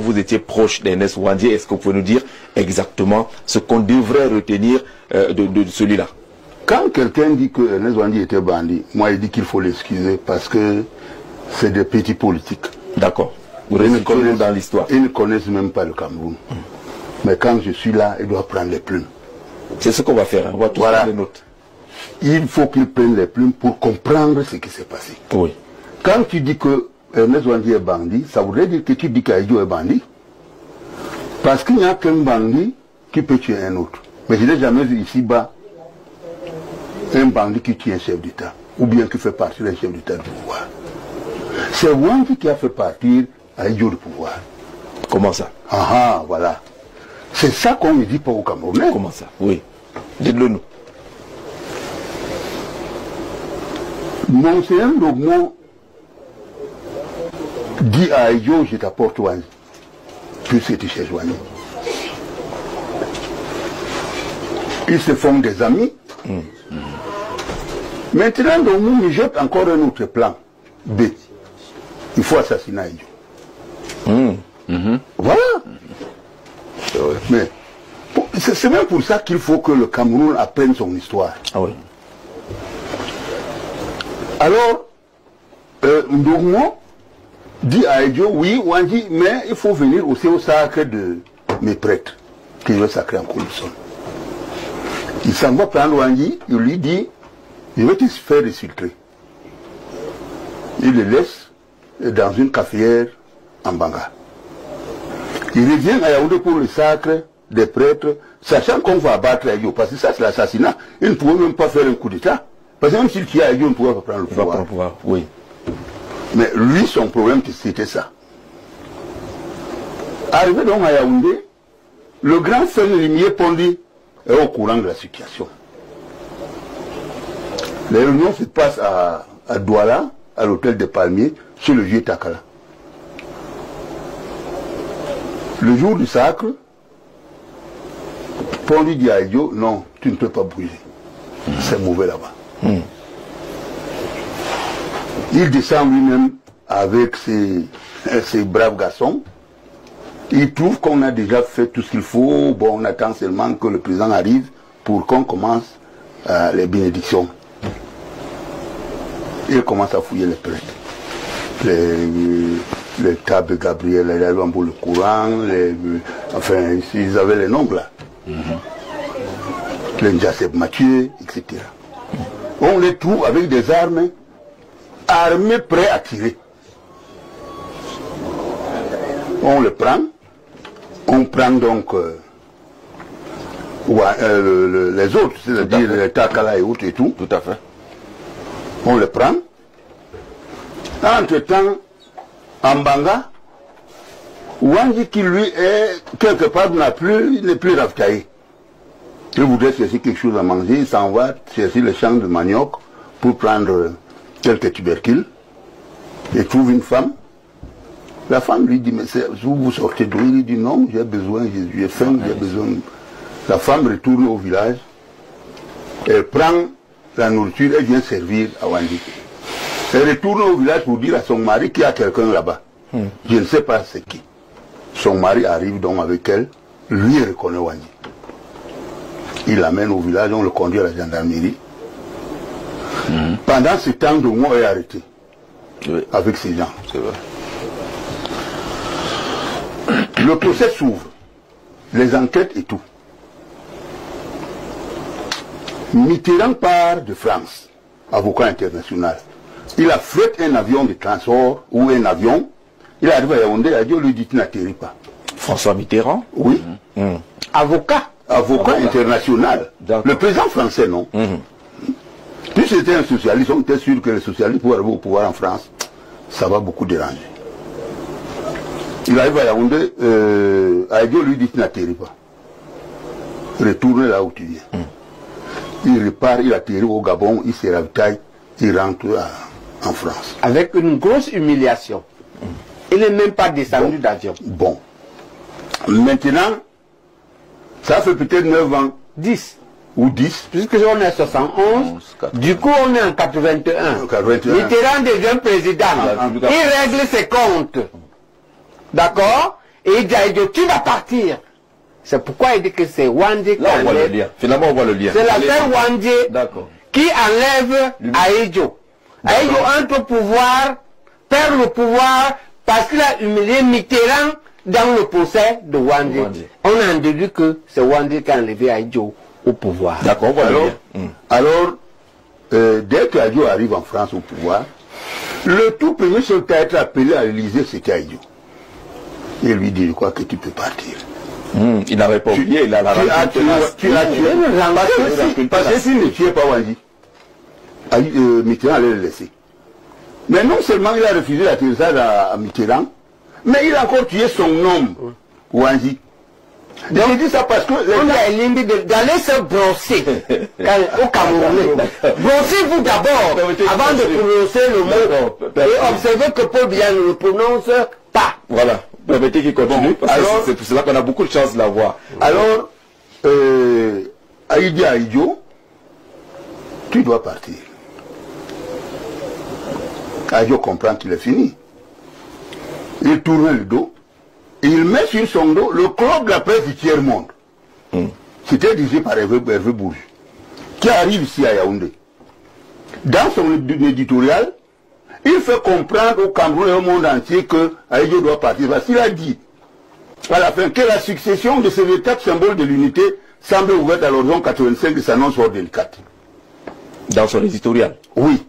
vous étiez proche d'Ernest Ouandié. Est-ce que vous pouvez nous dire exactement ce qu'on devrait retenir de celui-là? Quand quelqu'un dit que Ernest Ouandié était bandit, moi il dit qu'il faut l'excuser parce que c'est des petits politiques. D'accord. Vous restez dans l'histoire. Ils ne connaissent même pas le Cameroun. Mais quand je suis là, ils doivent prendre les plumes. C'est ce qu'on va faire. On va tous prendre les notes. Il faut qu'ils prennent les plumes pour comprendre ce qui s'est passé. Oui. Quand tu dis que Ernest Ouandié est bandit, ça voudrait dire que tu dis qu'Aïdjo est bandit. Parce qu'il n'y a qu'un bandit qui peut tuer un autre. Mais je n'ai jamais vu ici-bas un bandit qui tue un chef d'État. Ou bien qui fait partie d'un chef d'État du pouvoir. C'est Ouandié qui a fait partir Aïdjo du pouvoir. Comment ça? Ah, voilà. C'est ça qu'on ne dit pas au Camerounais. Comment ça? Oui. Dites-le nous. Monseigneur Logmo dit à Aïdjo, je t'apporte Ouandié. Puisque tu cherches Ouandié. Ils se font des amis. Maintenant, Logmo me jette encore un autre plan. B. Il faut assassiner Aïdjo. Voilà. Mais c'est même pour ça qu'il faut que le Cameroun apprenne son histoire. Ah oui. Alors, Ndogmo dit à Aïdjo, oui, Ouandié, mais il faut venir aussi au sacre de mes prêtres, qui je vais sacrer en Colossol. Il s'en va prendre Ouandié, il lui dit, je vais te faire exfiltrer. Il le laisse dans une cafetière en Banga. Il revient à Yaoundé pour le sacre des prêtres, sachant qu'on va abattre Aïdjo, parce que ça c'est l'assassinat. Il ne pouvait même pas faire un coup d'État. Parce que même s'il tuait Aïdjo, il ne pouvait pas prendre le pouvoir. Oui. Mais lui, son problème, c'était ça. Arrivé donc à Yaoundé, le grand frère Limier Pondi est au courant de la situation. Les réunions se passent à Douala, à l'hôtel des Palmiers, chez le vieux Takala. Le jour du sacre, Pondi dit à Aïdjo, non, tu ne peux pas bouger. C'est mauvais là-bas. Il descend lui-même avec ses braves garçons. Il trouve qu'on a déjà fait tout ce qu'il faut. Bon, on attend seulement que le président arrive pour qu'on commence les bénédictions. Il commence à fouiller les prêtres. Les tables de Gabriel, les albums pour le courant, enfin, ils avaient les noms là. Les Njaseb Mathieu, etc. On les trouve avec des armes, armés prêts à tirer. On les prend, on prend donc les autres, c'est-à-dire les Takala et autres et tout. Tout à fait. On les prend. Entre-temps, en Banga, Ouandié qui lui est quelque part n'est plus ravitaillé. Il voudrait chercher quelque chose à manger, il s'en va chercher le champ de manioc pour prendre quelques tubercules. Il trouve une femme. La femme lui dit, mais vous sortez d'où? Il dit, non, j'ai besoin, j'ai faim, j'ai besoin. La femme retourne au village, elle prend la nourriture, elle vient servir à Ouandié. Elle retourne au village pour dire à son mari qu'il y a quelqu'un là-bas. Je ne sais pas c'est qui. Son mari arrive donc avec elle, lui reconnaît Ouandié. Il l'amène au village, on le conduit à la gendarmerie. Pendant ce temps, Ndogmo est arrêté. Oui. Avec ces gens. C'est vrai. Le procès s'ouvre. Les enquêtes et tout. Mitterrand part de France, avocat international. Il affrète un avion de transport ou un avion. Il arrive à Yaoundé, Aïdjo lui dit, tu n'atterris pas. François Mitterrand? Oui. Avocat international. Le président français, non. Si c'était un socialiste, on était sûr que les socialistes, pour arriver au pouvoir en France, ça va beaucoup déranger. Il arrive à Yaoundé, Aïdjo lui dit, tu n'atterris pas. Retourne là où tu viens. Il repart, il atterrit au Gabon, il se ravitaille, il rentre en France. Avec une grosse humiliation. Il n'est même pas descendu d'avion. Bon. Maintenant, ça fait peut-être 9 ans. 10. Ou 10. Puisque on est à 71. Du coup, on est en 81. 81. Mitterrand devient président. Il règle ses comptes. D'accord? Et il dit à Aïdjo, tu vas partir. C'est pourquoi il dit que c'est Wandé qui Là, on voit le enlève. lien. Finalement, on voit le lien. C'est l'affaire Wandé qui enlève Aïdjo. Aïdjo entre au pouvoir, perd le pouvoir parce qu'il a humilié Mitterrand dans le procès de Wandé. On a déduit que c'est Wandé qui a enlevé Aïdjo au pouvoir. D'accord, on voit le lien. Alors, dès que Aïdjo arrive en France au pouvoir, le tout premier seul qui a été appelé à l'Élysée, c'était Aïdjo. Il lui dit, je crois que tu peux partir. Il n'avait pas oublié, il a la rancune. Tu l'as tué. Parce que s'il ne tuait pas Wandé, Mitterrand allait le laisser. Mais non seulement il a refusé l'atterrissage à Mitterrand, mais il a encore tué son homme, Wandé. Je dis ça parce que on a l'idée d'aller se brosser au Cameroun. Brossez-vous d'abord avant de prononcer le mot et observez que Paul Biya ne le prononce pas. Voilà, permettez qu'il continue, parce que c'est pour cela qu'on a beaucoup de chance de la voir. Alors, Aïdjo Aïdjo, tu dois partir. Aïdjo comprend qu'il est fini. Il tourne le dos. Et il met sur son dos le club de la presse du tiers-monde. C'était dirigé par Hervé Bourges, qui arrive ici à Yaoundé. Dans son éditorial, il fait comprendre au Cameroun et au monde entier que Aïdjo doit partir. Parce qu'il a dit, à la fin, que la succession de ces véritables symboles de l'unité semble ouverte à l'horizon 85 et s'annonce fort délicate. Dans son éditorial? Oui.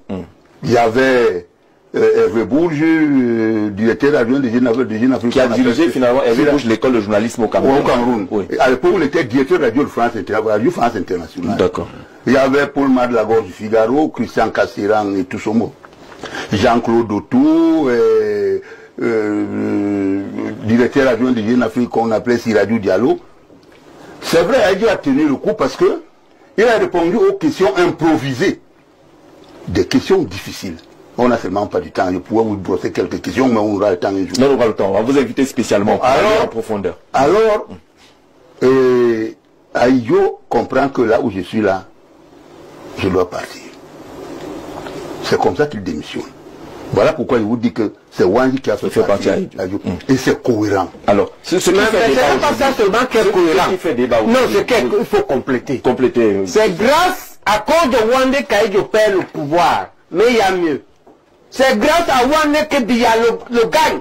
Il y avait Hervé Bourges, directeur adjoint de Jeune Afrique, qui a dirigé finalement Hervé Bourges l'école de journalisme au Cameroun. Oui. À l'époque, il était directeur de Radio France Internationale. D'accord. Il y avait Paul Madlagor du Figaro, Christian Casseran et tout ce monde. Jean-Claude Autou, directeur adjoint de Jeune Afrique qu'on appelait Siradou Diallo. C'est vrai, Aïdjo a tenu le coup parce que il a répondu aux questions improvisées. Des questions difficiles. On n'a seulement pas du temps. Je pourrais vous brosser quelques questions, mais on aura le temps un jour. Non, on aura le temps. On va vous inviter spécialement pour aller en profondeur. Alors, Aïdjo comprend que là où je suis là, je dois partir. C'est comme ça qu'il démissionne. Voilà pourquoi je vous dis que c'est Wandé qui a fait partir Aïdjo. Et c'est cohérent. Alors, ce qui fait débat pas ça seulement qui est cohérent. Non, c'est qu'il faut compléter. C'est grâce à cause de Wandé qu'Aïdjo perd le pouvoir. Mais il y a mieux. C'est grâce à Wandé que Biya le gagne.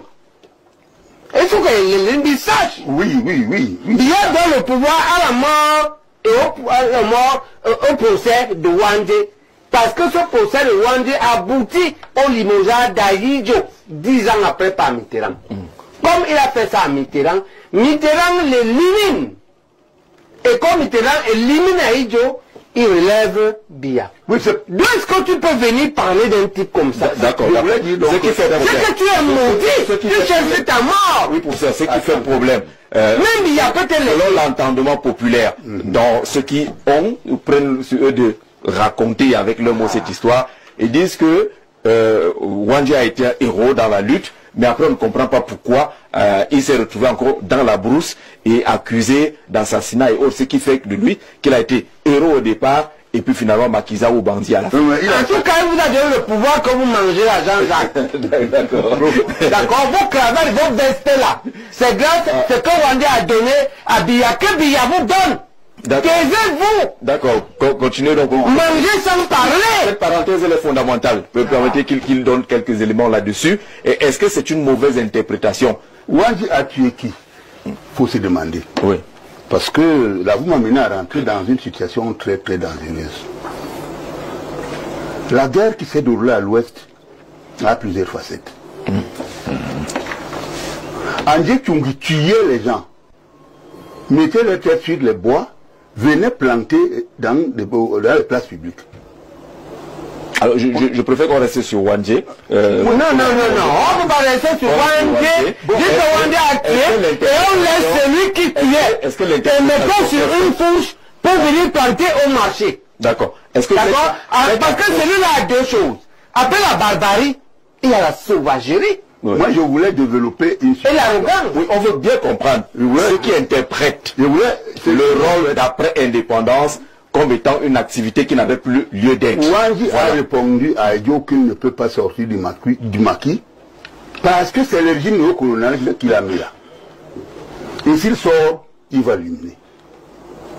Il faut que l'Indi sache. Oui. Biya donne le pouvoir à la mort et au procès de Wandé. Parce que ce procès de Wandé aboutit au limogeage d'Aïdjo 10 ans après par Mitterrand. Comme il a fait ça à Mitterrand, Mitterrand l'élimine. Et comme Mitterrand élimine Aïdjo, il relève Biya. Oui, d'où est-ce que tu peux venir parler d'un type comme ça? D'accord. C'est que tu es maudit, tu cherches ta mort. Oui, pour ça, c'est qui fait le problème. Même Biya peut-être selon l'entendement populaire, dans ceux qui prennent sur eux de raconter avec leur mot cette histoire, ils disent que Wandé a été un héros dans la lutte, mais après on ne comprend pas pourquoi il s'est retrouvé encore dans la brousse et accusé d'assassinat et autres, ce qui fait de lui qu'il a été héros au départ et puis finalement maquisard ou bandit à la fin. En tout cas, il vous a donné le pouvoir que vous mangez à Jean-Jacques. D'accord, vos cravates, vos vestes là, c'est grâce à ce que Wandé a donné à Biya, que Biya vous donne. Taisez-vous. D'accord, continuez donc. Mangez sans parler. Cette parenthèse elle est fondamentale. Permettez qu'il donne quelques éléments là-dessus. Et est-ce que c'est une mauvaise interprétation? Wandé a tué qui? Faut se demander. Oui. Parce que là, vous m'amenez à rentrer dans une situation très très dangereuse. La guerre qui s'est déroulée à l'ouest a plusieurs facettes. André Tchungi tuait les gens, mettait leur tête sur les bois, venait planter dans les places publiques. Alors, je préfère qu'on reste sur Wandé. Non, on ne peut pas rester sur Wandé. Dites que Wandé a tué et on laisse celui qui tuait. Et mettons sur une touche pour venir planter au marché. D'accord. Parce que celui-là a deux choses. Après la barbarie, il y a la sauvagerie. Oui. Moi, je voulais développer une... Et l'arrogance. Oui, on veut bien comprendre ceux qui interprètent le rôle d'après-indépendance comme étant une activité qui n'avait plus lieu d'être. Wandé a répondu à Aïdjo qu'il ne peut pas sortir du maquis parce que c'est le régime néocolonialiste qui l'a mis là. Et s'il sort, il va l'humilier.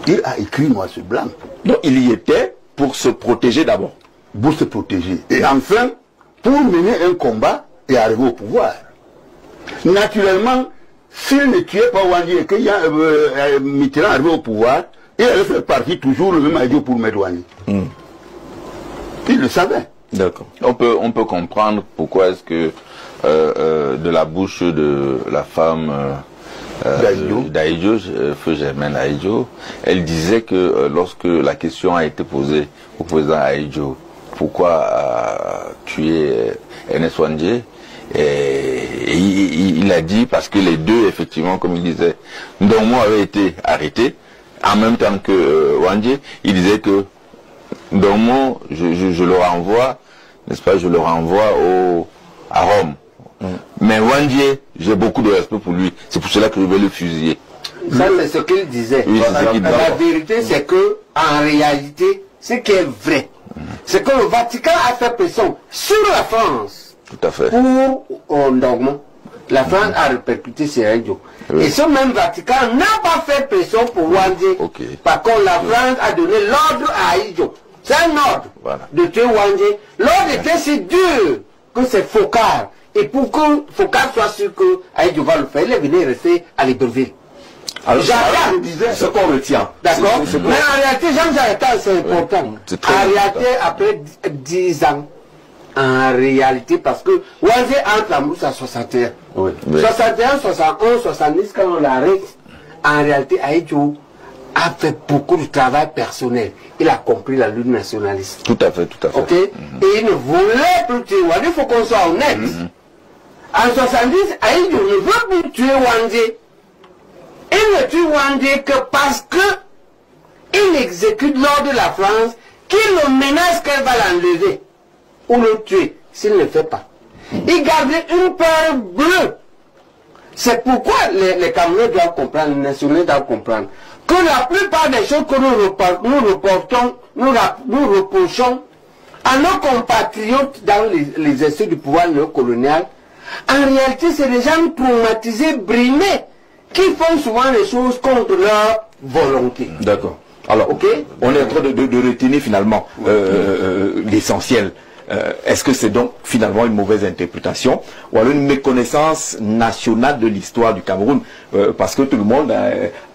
Il a écrit noir sur blanc. Donc il y était pour se protéger d'abord. Pour se protéger. Et enfin, pour mener un combat et arriver au pouvoir. Naturellement, s'il ne tuait pas Wandji et qu'il y a Mitterrand arrivé au pouvoir, il allait faire partie toujours le même Aïdjo pour mettre Wandji. Il le savait. D'accord. On peut comprendre pourquoi est-ce que de la bouche de la femme d'Aïdjo, Feu Germaine Aïdjo, elle disait que lorsque la question a été posée au président Aïdjo, pourquoi tuer Ernest Wandji, et il a dit parce que les deux, effectivement, comme il disait, Ndommo avait été arrêté en même temps que Wandji. Il disait que Ndommo, je le renvoie, n'est-ce pas, je le renvoie à Rome. Mais Wandji, j'ai beaucoup de respect pour lui. C'est pour cela que je vais le fusiller. Ça, c'est ce qu'il disait. Oui, c'est ce qu'il disait. La vérité, c'est que, en réalité, ce qui est vrai, c'est que le Vatican a fait pression sur la France. Tout à fait. Pour Ndommo. La France a répercuté sur Aïdjo. Oui. Et ce même Vatican n'a pas fait pression pour Wandji. Ok. Par contre, la France a donné l'ordre à Aïdjo. C'est un ordre de tuer Wandji. L'ordre était si dur que c'est Focard. Et pour que Focard soit sûr que Aïdjo va le faire, il est venu rester à Libreville. Alors, Jean-Jacques disait ce qu'on retient. D'accord. Mais en réalité, Jean-Jacques, c'est important. C'est très En réalité, après 10 ans, en réalité, parce que Wandji entre la mousse à 61. Oui. 61, 71, 70, quand on l'arrête, en réalité, Aïdjo a fait beaucoup de travail personnel. Il a compris la lutte nationaliste. Tout à fait, tout à fait. Ok. Et il ne voulait plus tuer Wandji. Il faut qu'on soit honnête. En 70, Aïdjo ne veut plus tuer Wandji. Il ne tue Wandji que parce que il exécute l'ordre de la France qui le menace qu'elle va l'enlever ou le tuer s'il ne le fait pas. Il gardait une peur bleue. C'est pourquoi les Camerounais doivent comprendre, les nationaux doivent comprendre que la plupart des choses que nous reprochons à nos compatriotes dans les essais du pouvoir néocolonial, en réalité c'est des gens traumatisés, brimés, qui font souvent les choses contre leur volonté. D'accord. Alors, okay. On est en train de retenir finalement l'essentiel. Est-ce que c'est donc finalement une mauvaise interprétation ou alors une méconnaissance nationale de l'histoire du Cameroun, parce que tout le monde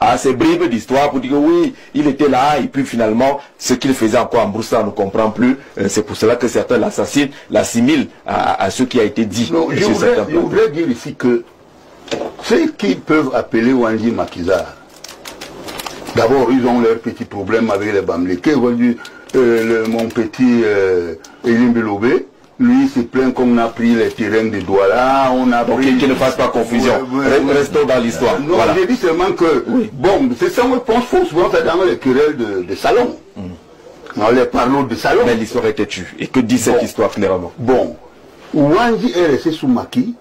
a ses bribes d'histoire pour dire que oui, il était là et puis finalement ce qu'il faisait encore en Broussa on ne comprend plus. C'est pour cela que certains l'assassinent, l'assimilent à ce qui a été dit. Non, je voudrais dire ici que ceux qui peuvent appeler Wandji maquisard, d'abord ils ont leurs petits problèmes avec les Bamileke. Mon petit Elim Belobé, lui se plaint qu'on a pris les terrains de Douala, on a donc pris... qu'il ne fasse pas confusion, restons dans l'histoire. Non, voilà. J'ai dit seulement que, bon, c'est ça, on pense souvent ça dans les querelles de salon. Dans les parlots de salon. Mais l'histoire était tue. Et que dit cette histoire clairement? Bon, Wandji est resté sous maquis,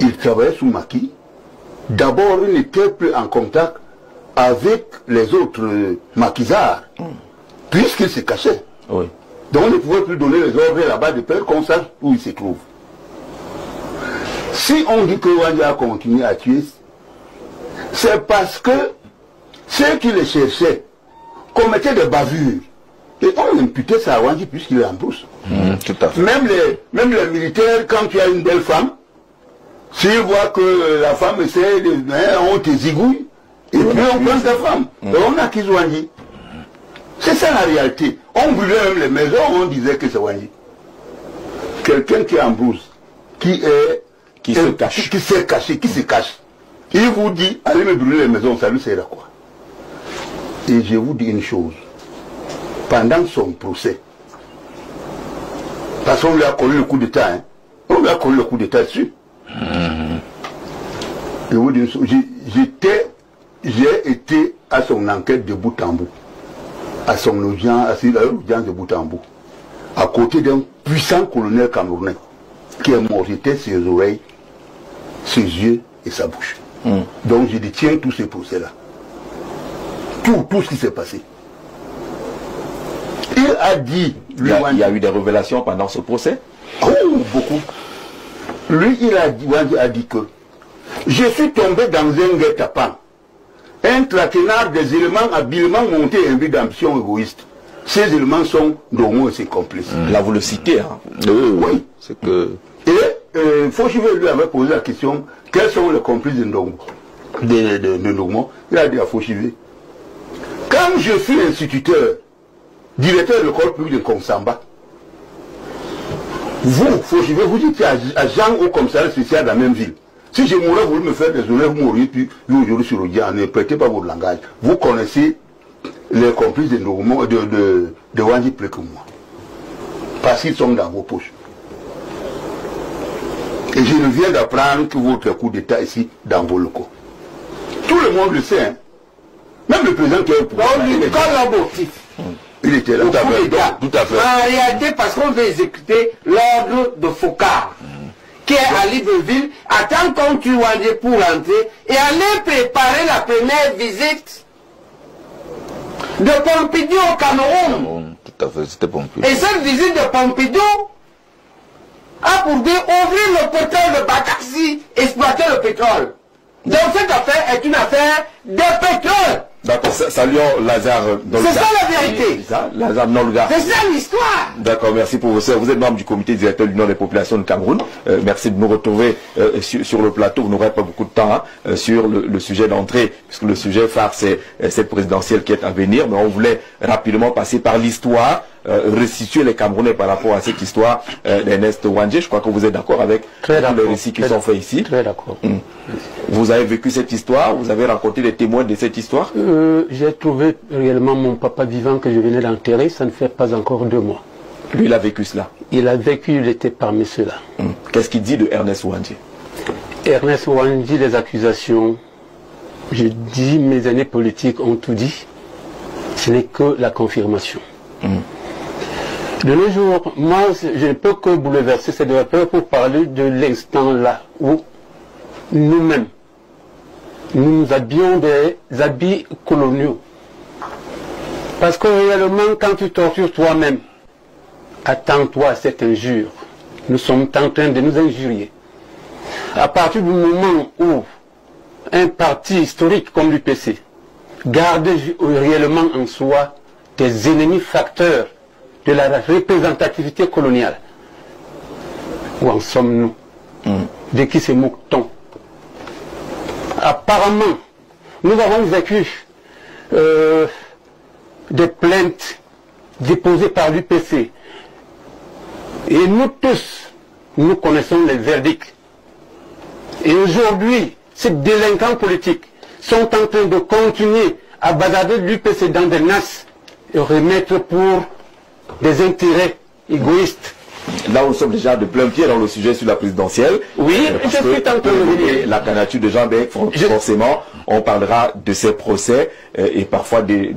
il travaillait sous maquis. D'abord, il n'était plus en contact avec les autres maquisards, puisqu'il se cachait. Oui. Donc on ne pouvait plus donner les ordres là-bas de peur qu'on sache où il se trouve. Si on dit que Wandji a continué à tuer, c'est parce que ceux qui le cherchaient commettaient des bavures. Et on imputait ça à Wandji puisqu'il est en brousse. Tout à fait. Même les militaires, quand tu as une belle femme, s'ils voient que la femme essaie de... on te zigouille, et puis on prend ta femme. Et on accuse Wandji. C'est ça la réalité. On brûlait même les maisons, on disait que c'est Wandji. Quelqu'un qui est en brousse, qui se cache. Il vous dit, allez me brûler les maisons, ça lui sert à quoi? Et je vous dis une chose. Pendant son procès, parce qu'on lui a collé le coup d'état, hein, on lui a collé le coup d'état dessus. Je vous dis une chose, j'ai été à son enquête de bout en bout. À son audience, de bout en bout, à côté d'un puissant colonel camerounais qui est mort. J'étais ses oreilles, ses yeux et sa bouche. Donc je détiens tous ces procès-là. Tout ce qui s'est passé. Il a dit... Il y a eu des révélations pendant ce procès? Oh, beaucoup. Lui, Wandji a dit que Je suis tombé dans un guet-apens. Un traquenard des éléments habilement montés et d'ambition égoïste. Ces éléments sont Ndongo et ses complices. Là, vous le citez. Hein. Oui. C'est que... Et Fauchivé lui avait posé la question, quels sont les complices de Ndongo? De Ndongo. Il a dit à Fauchivé, quand je suis instituteur, directeur de l'école publique de Konsamba, vous, Fauchivé, vous étiez agent au commissariat spécial dans la même ville. Si je m'aurais voulu me faire des honneurs, vous m'auriez pu, aujourd'hui sur le diable, ne prêtez pas votre langage. Vous connaissez les complices de Ndongo, de Wandji plus que moi. Parce qu'ils sont dans vos poches. Et je viens d'apprendre que votre coup d'État ici, dans vos locaux. Tout le monde le sait, hein. Même le président qui est au pouvoir. Il était là. Tout à fait. En réalité, parce qu'on veut exécuter l'ordre de Focard, qui est à Libreville, attend qu'on tue Wandji pour rentrer et aller préparer la première visite de Pompidou au Cameroun. Tout à fait, c'était Pompidou. Et cette visite de Pompidou a pour but ouvrir le portail de Bakassi, exploiter le pétrole. Donc cette affaire est une affaire de pétrole. D'accord, saluons Lazare Nolga. C'est ça la vérité. Lazare Nolga. C'est ça l'histoire. D'accord, merci professeur. Vous êtes membre du comité directeur de l'Union des populations du Cameroun. Merci de nous retrouver sur le plateau. Vous n'aurez pas beaucoup de temps sur le sujet d'entrée, puisque le sujet phare c'est cette présidentielle qui est à venir. Mais on voulait rapidement passer par l'histoire, restituer les Camerounais par rapport à cette histoire d'Ernest Wandji. Je crois que vous êtes d'accord avec les récits qui sont faits ici. Très d'accord. Vous avez vécu cette histoire, vous avez rencontré des témoins de cette histoire? J'ai trouvé réellement mon papa vivant que je venais d'enterrer, ça ne fait pas encore 2 mois. Lui, il a vécu cela? Il a vécu, il était parmi ceux-là. Qu'est-ce qu'il dit de Ernest Wandji? Ernest Wandji, les accusations, je dis, mes années politiques ont tout dit, ce n'est que la confirmation. De nos jours, moi, je ne peux que bouleverser cette peur pour parler de l'instant là où nous-mêmes, nous habillions des habits coloniaux. Parce que réellement, quand tu tortures toi-même, attends-toi à cette injure. Nous sommes en train de nous injurier. À partir du moment où un parti historique comme l'UPC garde réellement en soi des ennemis facteurs de la représentativité coloniale, où en sommes-nous? De qui se moque-t-on? Apparemment, nous avons vécu des plaintes déposées par l'UPC. Et nous tous, nous connaissons les verdicts. Et aujourd'hui, ces délinquants politiques sont en train de continuer à basader l'UPC dans des nasses et remettre pour des intérêts égoïstes. Là, nous sommes déjà de plein pied dans le sujet sur la présidentielle. Oui, je suis en train de venir. La candidature de Jean Bec, forcément, on parlera de ces procès et parfois des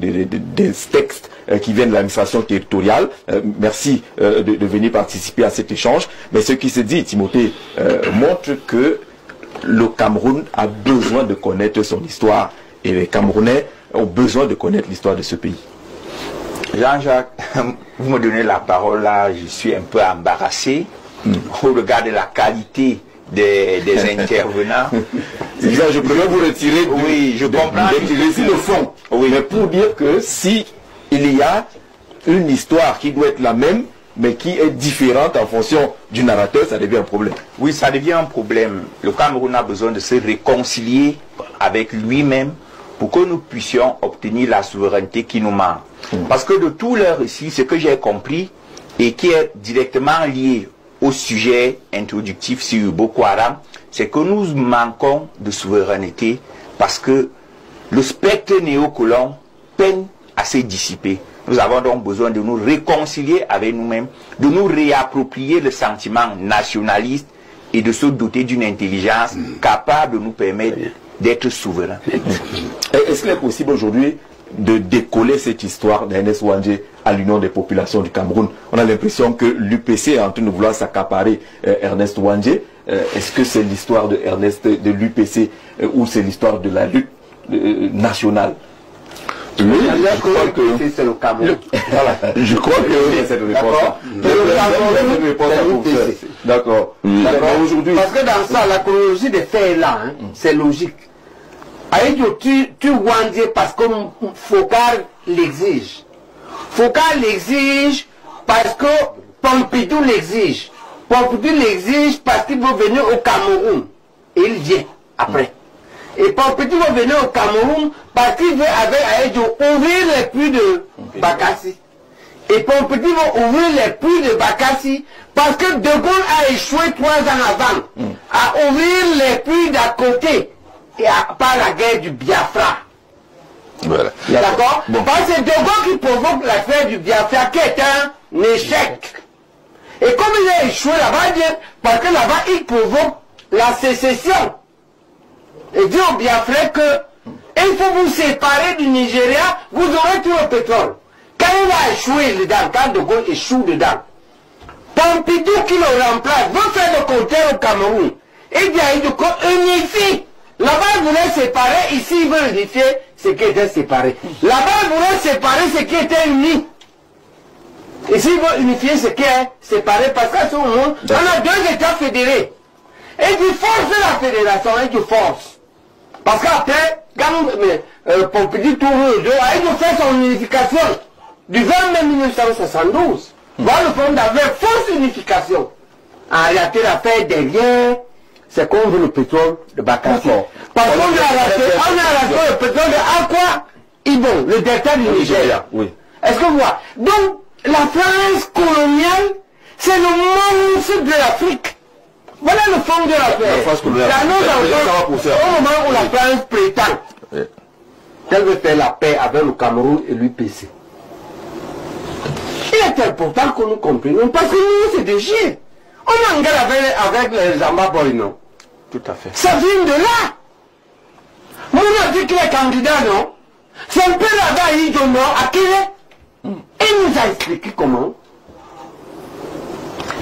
textes qui viennent de l'administration territoriale. Merci de venir participer à cet échange. Mais ce qui se dit, Timothée, montre que le Cameroun a besoin de connaître son histoire. Et les Camerounais ont besoin de connaître l'histoire de ce pays. Jean-Jacques, vous me donnez la parole là, je suis un peu embarrassé au regard de la qualité des intervenants. Je préfère vous retirer oui, je comprends. Le fond. Oui. Mais pour dire que si il y a une histoire qui doit être la même, mais qui est différente en fonction du narrateur, ça devient un problème. Oui, ça devient un problème. Le Cameroun a besoin de se réconcilier avec lui-même pour que nous puissions obtenir la souveraineté qui nous manque. Parce que de tout leur récit, ce que j'ai compris et qui est directement lié au sujet introductif sur Boko Haram, c'est que nous manquons de souveraineté parce que le spectre néocolon peine à se dissiper. Nous avons donc besoin de nous réconcilier avec nous-mêmes, de nous réapproprier le sentiment nationaliste et de se doter d'une intelligence capable de nous permettre d'être souverains. Est-ce qu'il est possible aujourd'hui de décoller cette histoire d'Ernest Wandji à l'Union des populations du Cameroun? On a l'impression que l'UPC est en train de vouloir s'accaparer Ernest Wandji. Est-ce que c'est l'histoire de Ernest de l'UPC ou c'est l'histoire de la lutte nationale? Oui, je crois que c'est le Cameroun. voilà. Je crois que cette réponse. D'accord. Aujourd'hui. Parce que dans ça, la chronologie des faits est là, hein. C'est logique. Aïdjo, tu Wandji parce que Foccart l'exige. Foccart l'exige parce que Pompidou l'exige. Pompidou l'exige parce qu'il veut venir au Cameroun. Et il vient après. Et Pompidou veut venir au Cameroun parce qu'il veut avec Aïdjo ouvrir les puits de Bakassi. Et Pompidou veut ouvrir les puits de Bakassi parce que De Gaulle a échoué 3 ans avant à ouvrir les puits d'à côté et par la guerre du Biafra. Voilà. D'accord? Bon. Parce que c'est De Gaulle qui provoque l'affaire du Biafra qui est un échec. Et comme il a échoué là-bas, parce que là-bas il provoque la sécession. Et dit au Biafra que il faut vous séparer du Nigeria, vous aurez tout le pétrole. Quand il a échoué dedans, quand De Gaulle échoue dedans, Pompidou qui le remplace veut faire le contraire au Cameroun. Il dit à Aïdjo unifie. Là-bas il voulait séparer, ici il veut unifier ce qui était séparé. Là-bas il voulait séparer ce qui était uni. Ici il veut unifier ce qui est séparé parce qu'à ce moment, on a 2 États fédérés. Et du force de la fédération et du force. Parce qu'après, quand Pompidou tourne le dos, Aïdjo fait son unification du 20 mai 1972. Voilà le fond d'avait fausse unification. En réalité, l'affaire derrière, c'est qu'on veut le pétrole de Bakassi. Parce qu'on a arraché le pétrole de Akwa Ibom, le delta du Nigeria. Oui. Est-ce que vous voyez? Donc, la France coloniale, c'est le monstre de l'Afrique. Voilà le fond de l'affaire. La France coloniale. Au moment où la France prétend qu'elle veut faire la paix avec le Cameroun et l'UPC. Il est important que nous comprenions, parce que nous, c'est des chiens. On engueule avec les Ambaboy, non? Tout à fait. Ça vient de là. Moi, on a dit qu'il est candidat, non? C'est un peu là-bas, il dit non, à qui il nous a expliqué comment.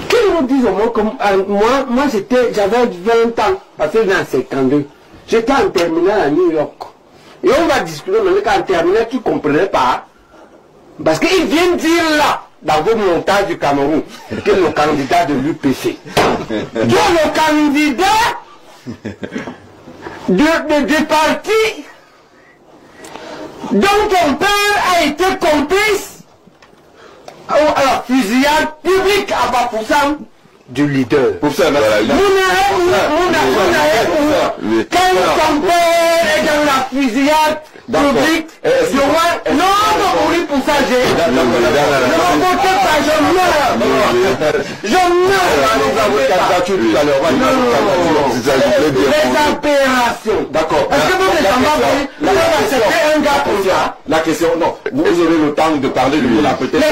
Qu'ils nous disent au moins, comme, moi j'avais 20 ans, parce que j'ai en 52. J'étais en terminale à New York. Et on va discuter, mais quand en terminale, tu ne comprenais pas. Parce qu'ils viennent dire là, dans vos montages du Cameroun, que le candidat de l'UPC. Que le candidat de parti dont ton père a été complice à la fusillade publique à Bafoussam du leader. Pour ça, quand ton père est dans la fusillade publique, non, non, oui, pour ça, je les opérations. D'accord. Est-ce que vous êtes accepter un gars pour ça? La question, non. Vous aurez le temps de parler de la peut-être.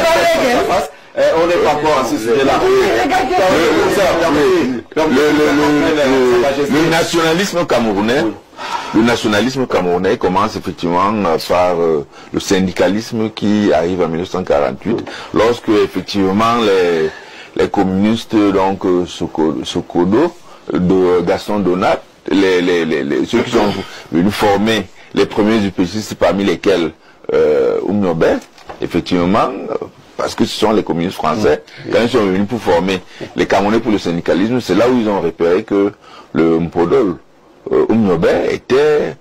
On n'est pas encore à ce sujet-là. Le nationalisme camerounais. Le nationalisme camerounais commence effectivement par le syndicalisme qui arrive en 1948, lorsque effectivement les communistes, donc Sokodo, de Gaston Donat, ceux qui sont venus former les premiers UPCistes, parmi lesquels Oumniobé, effectivement, parce que ce sont les communistes français, quand ils sont venus pour former les Camerounais pour le syndicalisme, c'est là où ils ont repéré que le Mpodol, Oumniobé, était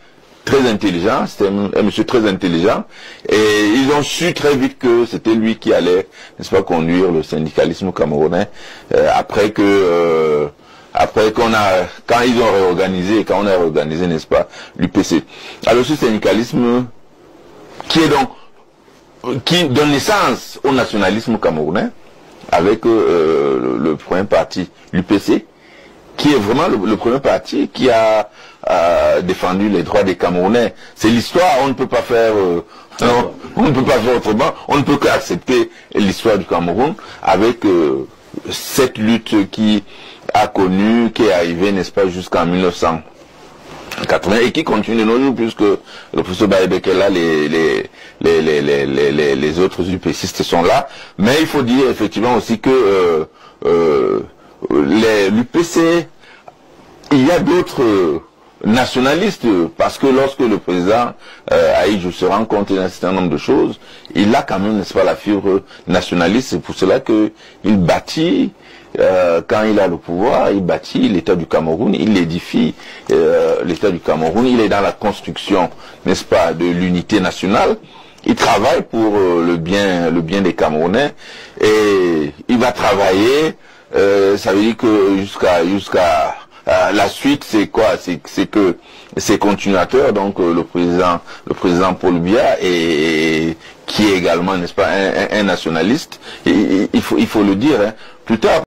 très intelligent, c'était un monsieur très intelligent, et ils ont su très vite que c'était lui qui allait, n'est-ce pas, conduire le syndicalisme camerounais, après quand ils ont réorganisé, quand on a réorganisé, n'est-ce pas, l'UPC. Alors ce syndicalisme, qui donne naissance au nationalisme camerounais, avec le premier parti, l'UPC, qui est vraiment le premier parti qui a défendu les droits des Camerounais. C'est l'histoire, on ne peut pas faire on ne peut pas faire autrement, on ne peut qu'accepter l'histoire du Cameroun avec cette lutte qui est arrivée, n'est-ce pas, jusqu'en 1980 et qui continue de nos jours, puisque le professeur Baïbek est là, les autres UPCistes sont là. Mais il faut dire effectivement aussi que l'UPC, il y a d'autres nationaliste, parce que lorsque le président Ahidjo se rend compte d'un certain nombre de choses, il a quand même, n'est-ce pas, la fibre nationaliste. C'est pour cela que il bâtit, quand il a le pouvoir, il bâtit l'État du Cameroun, il édifie l'État du Cameroun, il est dans la construction, n'est-ce pas, de l'unité nationale. Il travaille pour le bien des Camerounais, et il va travailler, ça veut dire que jusqu'à la suite, c'est quoi? C'est que c'est continuateur, donc le président Paul Biya, et qui est également, n'est-ce pas, un nationaliste, et il faut le dire, hein, plus tard.